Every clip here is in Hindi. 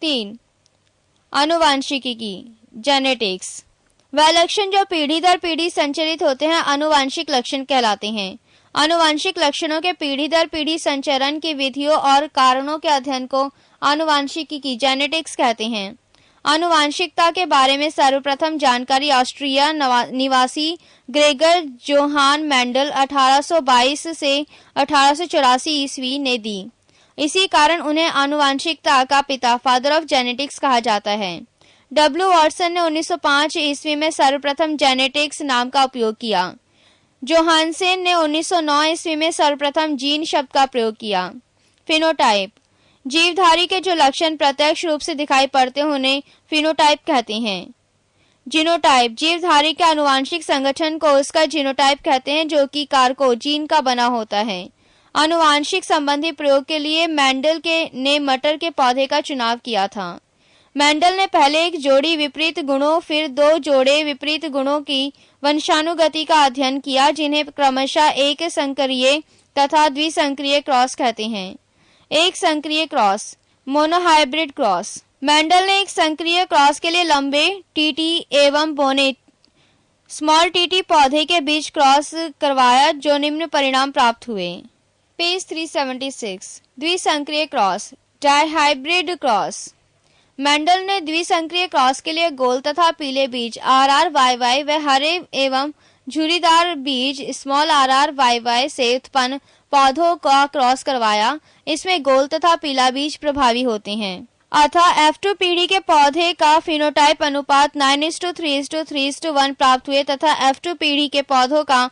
3. आनुवांशिकी जेनेटिक्स। वह लक्षण जो पीढ़ी दर पीढ़ी संचरित होते हैं आनुवांशिक लक्षण कहलाते हैं। आनुवांशिक लक्षणों के पीढ़ी दर पीढ़ी संचरण की विधियों और कारणों के अध्ययन को आनुवांशिकी जेनेटिक्स कहते हैं। आनुवांशिकता के बारे में सर्वप्रथम जानकारी ऑस्ट्रिया निवासी ग्रेगर जोहान मेंडल 1822 से 1884 ईस्वी ने दी। इसी कारण उन्हें आनुवांशिकता का पिता फादर ऑफ जेनेटिक्स कहा जाता है। डब्ल्यू वॉटसन ने 1905 ईस्वी में सर्वप्रथम जेनेटिक्स नाम का उपयोग किया। जोहानसेन ने 1909 ईस्वी में सर्वप्रथम जीन शब्द का प्रयोग किया। फिनोटाइप। जीवधारी के जो लक्षण प्रत्यक्ष रूप से दिखाई पड़ते हैं उन्हें फिनोटाइप कहते हैं। जीनोटाइप। जीवधारी के आनुवांशिक संगठन को उसका जीनोटाइप कहते हैं जो कि कारको जीन का बना होता है। आनुवांशिक संबंधी प्रयोग के लिए मेंडल ने मटर के पौधे का चुनाव किया था। मेंडल ने पहले एक जोड़ी विपरीत गुणों फिर 2 जोड़े विपरीत गुणों की वंशानुगति का अध्ययन किया जिन्हें क्रमशः एक संकरीय तथा द्विसंकरीय क्रॉस कहते हैं। एक संकरीय क्रॉस मोनोहाइब्रिड क्रॉस। मेंडल ने एक संकरीय क्रॉस के लिए लंबे टीटी एवं बोने स्मॉल टीटी पौधे के बीच क्रॉस करवाया जो निम्न परिणाम प्राप्त हुए। पेज 376। द्विसंकरीय क्रॉस डायहाइब्रिड क्रॉस। मेंडल ने द्विसंकरीय क्रॉस के लिए गोल तथा पीले बीज RRYY व हरे एवं झुर्रीदार बीज स्मॉल RRYY से उत्पन्न पौधों का क्रॉस करवाया। इसमें गोल तथा पीला बीज प्रभावी होते हैं। अतः F2 पीढ़ी के पौधे का फिनोटाइप अनुपात 9:3:3:1 प्राप्त हुए तथा F2 पीढ़ी के पौधों का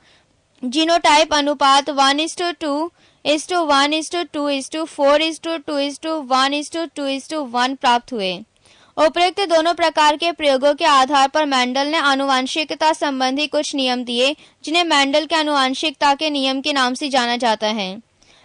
जीनोटाइप अनुपात 1:2:1:2:4:2:1:1 प्राप्त हुए। उपरोक्त दोनों प्रकार के प्रयोगों के आधार पर मेंडल ने आनुवांशिकता संबंधी कुछ नियम दिए जिन्हें मेंडल के आनुवांशिकता के नियम के नाम से जाना जाता है।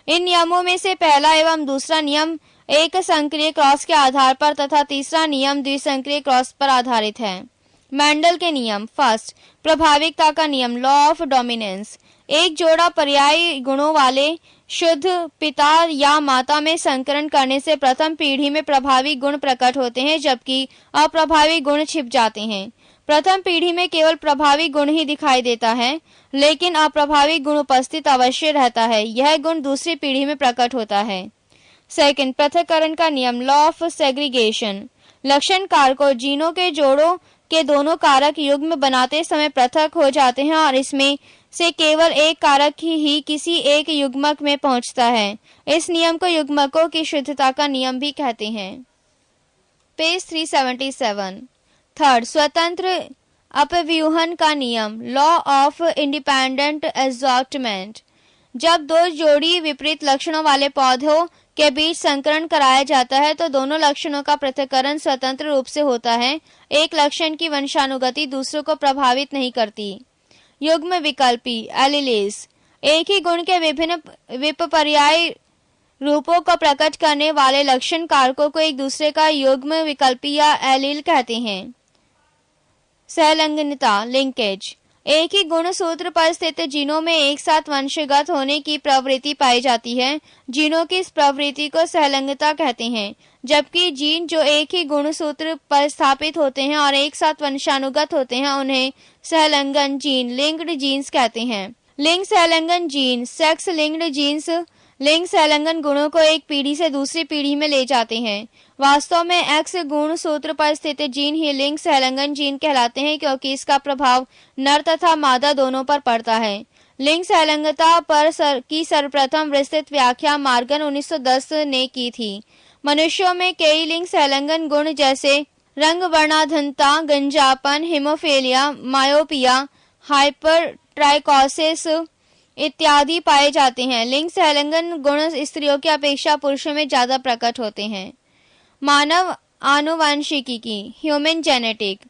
इन नियमों में से पहला एवं दूसरा नियम एक संकरीय क्रॉस के आधार पर तथा तीसरा नियम द्विसंकरीय क्रॉस पर आधारित है। मेंडल के नियम। फर्स्ट, प्रभाविकता का नियम लॉ ऑफ डोमिनेंस। एक जोड़ा पर्यायी गुणों वाले शुद्ध पिता या माता में संकरण करने से प्रथम पीढ़ी में प्रभावी गुण प्रकट होते हैं जबकि अप्रभावी गुण छिप जाते हैं। प्रथम पीढ़ी में केवल प्रभावी गुण ही दिखाई देता है लेकिन अप्रभावी गुण उपस्थित अवश्य रहता है। यह गुण दूसरी पीढ़ी में प्रकट होता है। सेकंड, पृथक्करण का नियम लॉ ऑफ सेग्रीगेशन। लक्षण कारकों जीनों के जोड़ों के दोनों कारक युग्म बनाते समय पृथक हो जाते हैं और इसमें से केवल एक कारक ही किसी एक युग्मक में पहुंचता है। इस नियम को युग्मकों की शुद्धता का नियम भी कहते हैं। पेज 377। थर्ड, स्वतंत्र अपव्यूहन का नियम लॉ ऑफ इंडिपेंडेंट एडजॉर्टमेंट। जब 2 जोड़ी विपरीत लक्षणों वाले पौधों के बीच संकरण कराया जाता है तो दोनों लक्षणों का पृथक्करण स्वतंत्र रूप से होता है। एक लक्षण की वंशानुगति दूसरों को प्रभावित नहीं करती। युग्म विकल्पी एलिलेस। एक ही गुण के विभिन्न विपर्याय रूपों को प्रकट करने वाले लक्षण कारकों को एक दूसरे का युग्म विकल्पी या एलील कहते हैं। सहलंगनता लिंकेज। एक ही गुण सूत्र पर स्थित जीनों में एक साथ वंशगत होने की प्रवृत्ति पाई जाती है। जीनों की इस प्रवृत्ति को सहलंगनता कहते हैं जबकि जीन जो एक ही गुण सूत्र पर स्थापित होते हैं और एक साथ वंशानुगत होते हैं उन्हें सहलंगन जीन लिंक्ड जीन्स कहते हैं। लिंग सहलंगन जीन सेक्स लिंक्ड जीन्स लिंग सहलंगन गुणों को एक पीढ़ी से दूसरी पीढ़ी में ले जाते हैं। वास्तव में एक्स गुण सूत्र पर स्थित जीन ही लिंग सहलंगन जीन कहलाते हैं क्योंकि इसका प्रभाव नर तथा मादा दोनों पर पड़ता है। लिंग सहलंगता पर सर्वप्रथम विस्तृत व्याख्या मार्गन 1910 ने की थी। मनुष्यों में कई लिंग सहलंगन गुण जैसे रंग वर्णाधनता, गंजापन, हिमोफेलिया, मायोपिया, हाइपरट्राइकोसिस इत्यादि पाए जाते हैं। लिंग सहलंगन गुण स्त्रियों की अपेक्षा पुरुषों में ज्यादा प्रकट होते हैं। मानव आनुवंशिकी ह्यूमन जेनेटिक।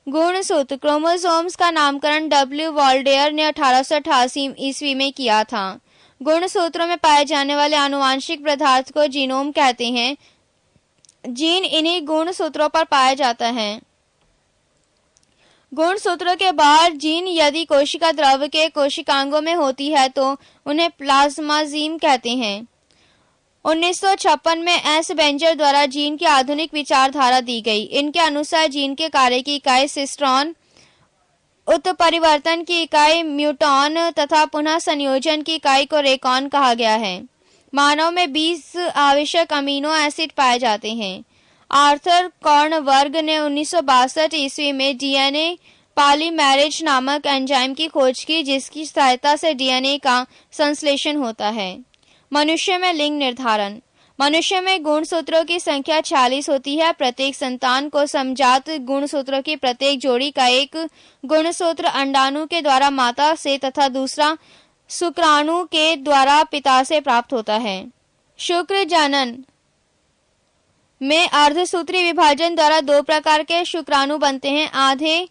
गुणसूत्र क्रोमोसोम्स का नामकरण डब्ल्यू वॉल्डेयर ने 1888 ईस्वी में किया था। गुणसूत्रों में पाए जाने वाले आनुवंशिक पदार्थ को जीनोम कहते हैं। जीन इन्हीं गुणसूत्रों पर पाया जाता है। गुणसूत्रों के बाहर जीन यदि कोशिका द्रव के कोशिकांगों में होती है तो उन्हें प्लाज्माजीन कहते हैं। 1956 में एस बेंजर द्वारा जीन की आधुनिक विचारधारा दी गई। इनके अनुसार जीन के कार्य की इकाई सिस्ट्रॉन, उत्परिवर्तन की इकाई म्यूटॉन तथा पुनः संयोजन की इकाई को रेकॉन कहा गया है। मानव में 20 आवश्यक अमीनो एसिड पाए जाते हैं। आर्थर कॉर्नवर्ग ने 1962 ईस्वी में डीएनए पॉलीमेरेज नामक एंजाइम की खोज की, जिसकी सहायता से डीएनए का संश्लेषण होता है। मनुष्य में लिंग निर्धारण। मनुष्य में गुणसूत्रों की संख्या 46 होती है। प्रत्येक संतान को समजात गुणसूत्रों की प्रत्येक जोड़ी का एक गुणसूत्र अंडाणु के द्वारा माता से तथा दूसरा शुक्राणु के द्वारा पिता से प्राप्त होता है। शुक्र जनन में अर्धसूत्री विभाजन द्वारा 2 प्रकार के शुक्राणु बनते हैं। आधे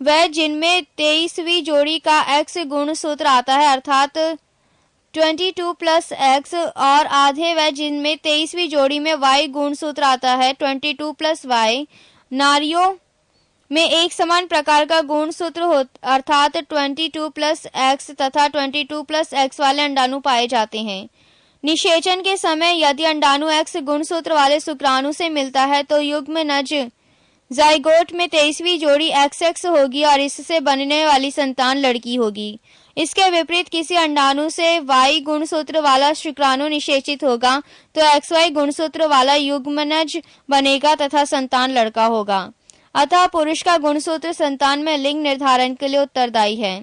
वह जिनमें 23वीं जोड़ी का X गुणसूत्र आता है अर्थात 22+X, और आधे वह जिनमें 23वीं जोड़ी में Y गुणसूत्र आता है 22+Y। नारियों में एक समान प्रकार का गुणसूत्र अर्थात 22+X तथा 22+X वाले अंडाणु पाए जाते हैं। निषेचन के समय यदि अंडाणु X गुणसूत्र वाले शुक्राणु से मिलता है तो युग्मनज जाइगोट में 23वीं जोड़ी XX होगी और इससे बनने वाली संतान लड़की होगी। इसके विपरीत किसी अंडाणु से Y गुणसूत्र वाला शुक्राणु निषेचित होगा तो XY गुणसूत्र वाला युग्मनज बनेगा तथा संतान लड़का होगा। अतः पुरुष का गुणसूत्र संतान में लिंग निर्धारण के लिए उत्तरदायी है।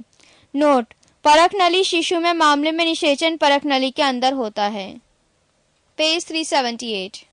नोट: परखनली शिशु में मामले में निषेचन परखनली के अंदर होता है। पेज 378।